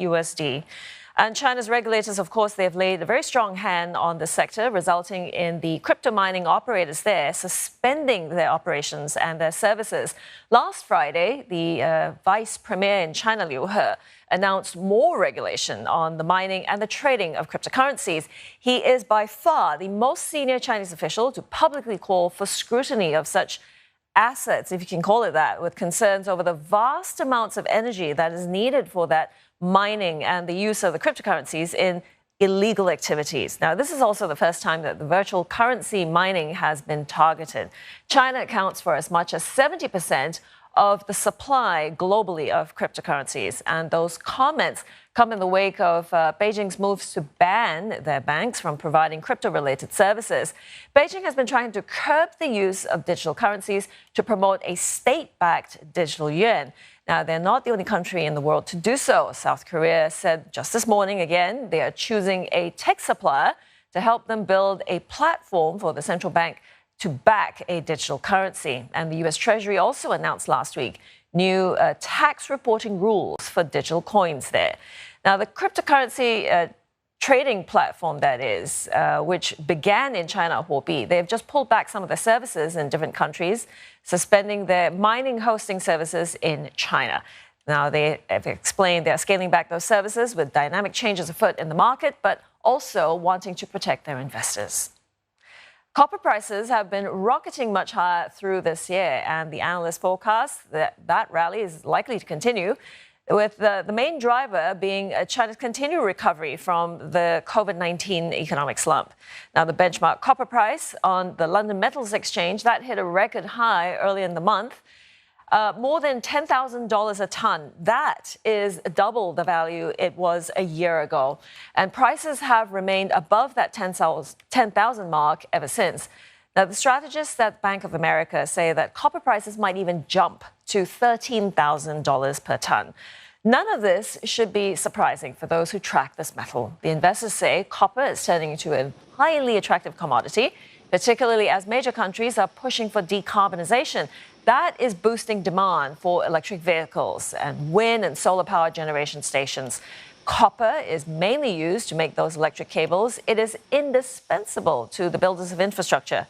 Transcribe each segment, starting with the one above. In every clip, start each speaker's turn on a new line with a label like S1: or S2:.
S1: USD. And China's regulators, of course, they've laid a very strong hand on the sector, resulting in the crypto mining operators there suspending their operations and their services. Last Friday, the vice premier in China, Liu He, announced more regulation on the mining and the trading of cryptocurrencies. He is by far the most senior Chinese official to publicly call for scrutiny of such assets, if you can call it that, with concerns over the vast amounts of energy that is needed for that mining and the use of the cryptocurrencies in illegal activities. Now, this is also the first time that the virtual currency mining has been targeted. China accounts for as much as 70% of the supply globally of cryptocurrencies. And those comments come in the wake of Beijing's moves to ban their banks from providing crypto-related services. Beijing has been trying to curb the use of digital currencies to promote a state-backed digital yuan. Now, they're not the only country in the world to do so. South Korea said just this morning, again, they are choosing a tech supplier to help them build a platform for the central bank to back a digital currency. And the U.S. Treasury also announced last week new tax reporting rules for digital coins there. Now, the cryptocurrency trading platform, that is, which began in China, Huobi, they've just pulled back some of their services in different countries, suspending their mining hosting services in China. Now, they have explained they're scaling back those services with dynamic changes afoot in the market, but also wanting to protect their investors. Copper prices have been rocketing much higher through this year, and the analysts forecast that rally is likely to continue, with the main driver being China's continued recovery from the COVID-19 economic slump. Now, the benchmark copper price on the London Metals Exchange, that hit a record high early in the month, more than $10,000 a ton. That is double the value it was a year ago. And prices have remained above that 10,000 mark ever since. Now, the strategists at Bank of America say that copper prices might even jump to $13,000 per ton. None of this should be surprising for those who track this metal. The investors say copper is turning into a highly attractive commodity, particularly as major countries are pushing for decarbonization. That is boosting demand for electric vehicles and wind and solar power generation stations. Copper is mainly used to make those electric cables. It is indispensable to the builders of infrastructure.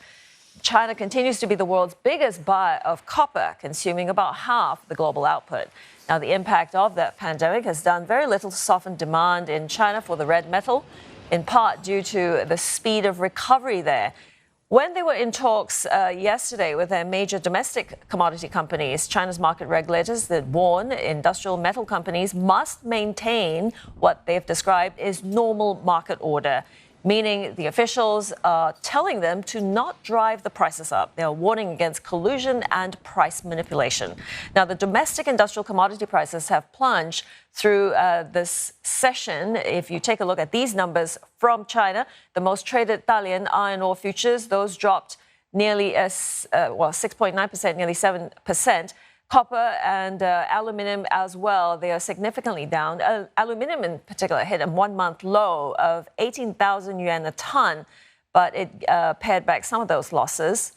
S1: China continues to be the world's biggest buyer of copper, consuming about half the global output. Now, the impact of that pandemic has done very little to soften demand in China for the red metal, in part due to the speed of recovery there. When they were in talks yesterday with their major domestic commodity companies, China's market regulators that warn industrial metal companies must maintain what they've described as normal market order, meaning the officials are telling them to not drive the prices up. They are warning against collusion and price manipulation. Now, the domestic industrial commodity prices have plunged through this session. If you take a look at these numbers from China, the most traded Dalian iron ore futures, those dropped nearly 6.9%, nearly 7%. Copper and aluminum as well, they are significantly down. Aluminum in particular hit a one-month low of 18,000 yuan a ton, but it pared back some of those losses.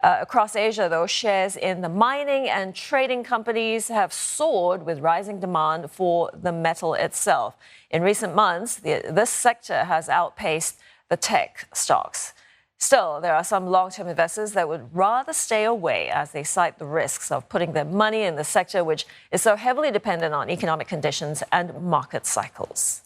S1: Across Asia, though, shares in the mining and trading companies have soared with rising demand for the metal itself. In recent months, this sector has outpaced the tech stocks. Still, there are some long-term investors that would rather stay away as they cite the risks of putting their money in the sector, which is so heavily dependent on economic conditions and market cycles.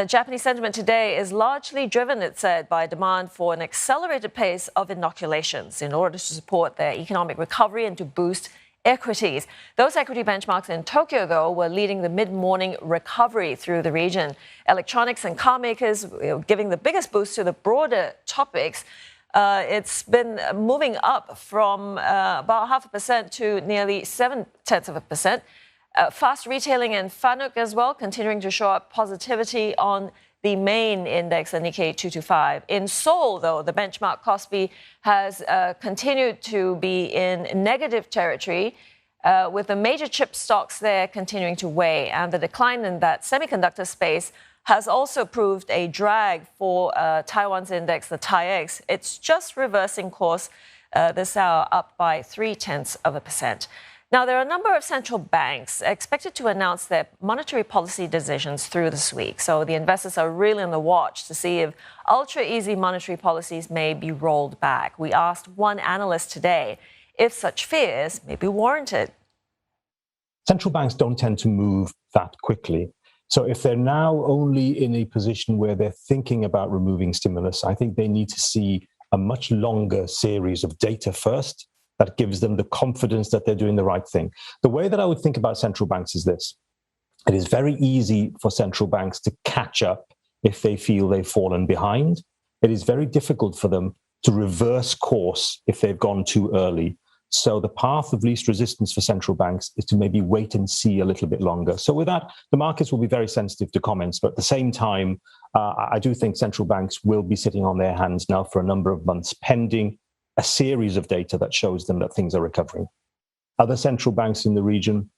S1: Japanese sentiment today is largely driven, it said, by demand for an accelerated pace of inoculations in order to support their economic recovery and to boost equities. Those equity benchmarks in Tokyo, though, were leading the mid-morning recovery through the region. Electronics and car makers giving the biggest boost to the broader topics. It's been moving up from about 0.5% to nearly 0.7%. Fast retailing and FANUC as well, continuing to show up positivity on the main index, the Nikkei 225. In Seoul, though, the benchmark Kospi has continued to be in negative territory, with the major chip stocks there continuing to weigh. And the decline in that semiconductor space has also proved a drag for Taiwan's index, the TAIEX. It's just reversing course this hour, up by 0.3%. Now, there are a number of central banks expected to announce their monetary policy decisions through this week. So the investors are really on the watch to see if ultra-easy monetary policies may be rolled back. We asked one analyst today if such fears may be warranted.
S2: Central banks don't tend to move that quickly. So if they're now only in a position where they're thinking about removing stimulus, I think they need to see a much longer series of data first that gives them the confidence that they're doing the right thing. The way that I would think about central banks is this. It is very easy for central banks to catch up if they feel they've fallen behind. It is very difficult for them to reverse course if they've gone too early. So the path of least resistance for central banks is to maybe wait and see a little bit longer. So with that, the markets will be very sensitive to comments. But at the same time, I do think central banks will be sitting on their hands now for a number of months, pending a series of data that shows them that things are recovering. Other central banks in the region,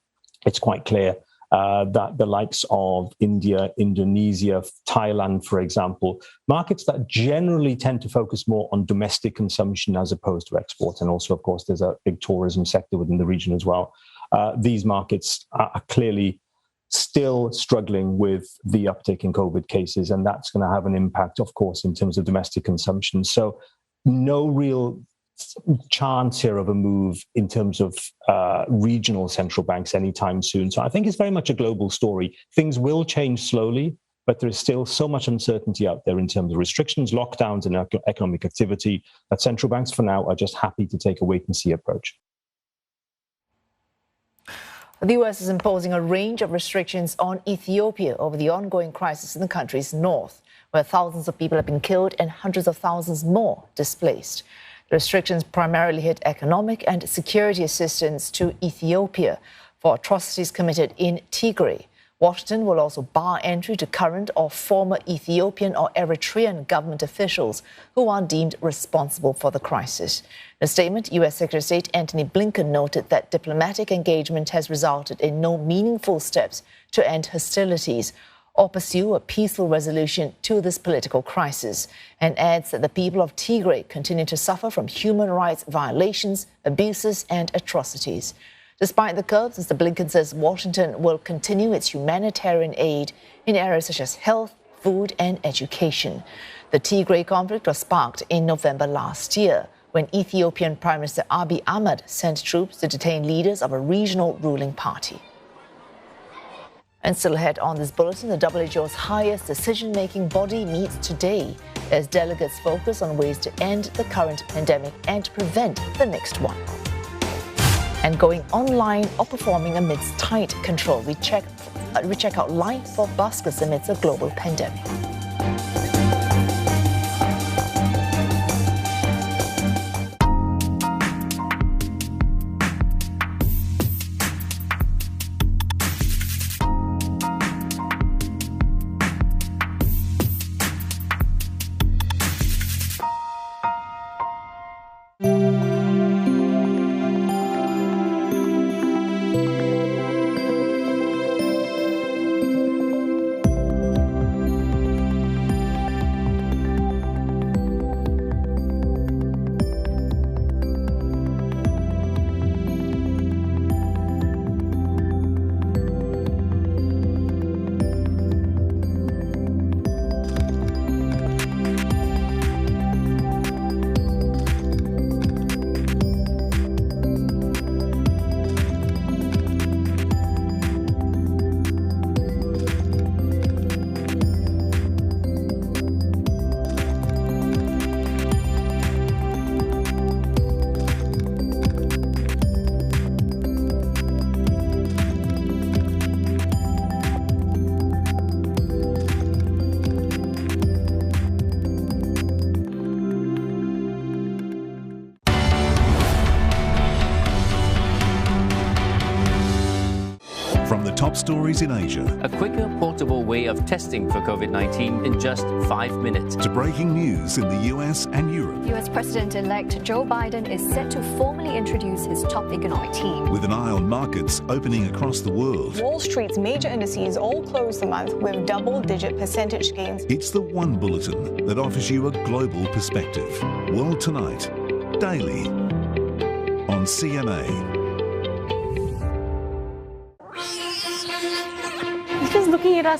S2: it's quite clear that the likes of India, Indonesia, Thailand, for example, markets that generally tend to focus more on domestic consumption as opposed to export. And also, of course, there's a big tourism sector within the region as well. These markets are clearly still struggling with the uptick in COVID cases, and that's going to have an impact, of course, in terms of domestic consumption. So no real chance here of a move in terms of regional central banks anytime soon. So I think it's very much a global story. Things will change slowly, but there is still so much uncertainty out there in terms of restrictions, lockdowns, and economic activity that central banks for now are just happy to take a wait-and-see approach.
S3: The U.S. is imposing a range of restrictions on Ethiopia over the ongoing crisis in the country's north, where thousands of people have been killed and hundreds of thousands more displaced. The restrictions primarily hit economic and security assistance to Ethiopia for atrocities committed in Tigray. Washington will also bar entry to current or former Ethiopian or Eritrean government officials who are deemed responsible for the crisis. In a statement, U.S. Secretary of State Antony Blinken noted that diplomatic engagement has resulted in no meaningful steps to end hostilities or pursue a peaceful resolution to this political crisis, and adds that the people of Tigray continue to suffer from human rights violations, abuses, and atrocities. Despite the curbs, Mr. Blinken says Washington will continue its humanitarian aid in areas such as health, food, and education. The Tigray conflict was sparked in November last year, when Ethiopian Prime Minister Abiy Ahmed sent troops to detain leaders of a regional ruling party. And still ahead on this bulletin, the WHO's highest decision-making body meets today as delegates focus on ways to end the current pandemic and prevent the next one. And going online or performing amidst tight control, we check out life for buskers amidst a global pandemic.
S4: From the top stories in Asia.
S5: A quicker, portable way of testing for COVID-19 in just 5 minutes.
S4: To breaking news in the US and Europe.
S6: US President-elect Joe Biden is set to formally introduce his top economic team.
S4: With an eye on markets opening across the world.
S7: Wall Street's major indices all closed the month with double-digit percentage gains.
S4: It's the one bulletin that offers you a global perspective. World Tonight, daily, on CMA.
S8: looking at us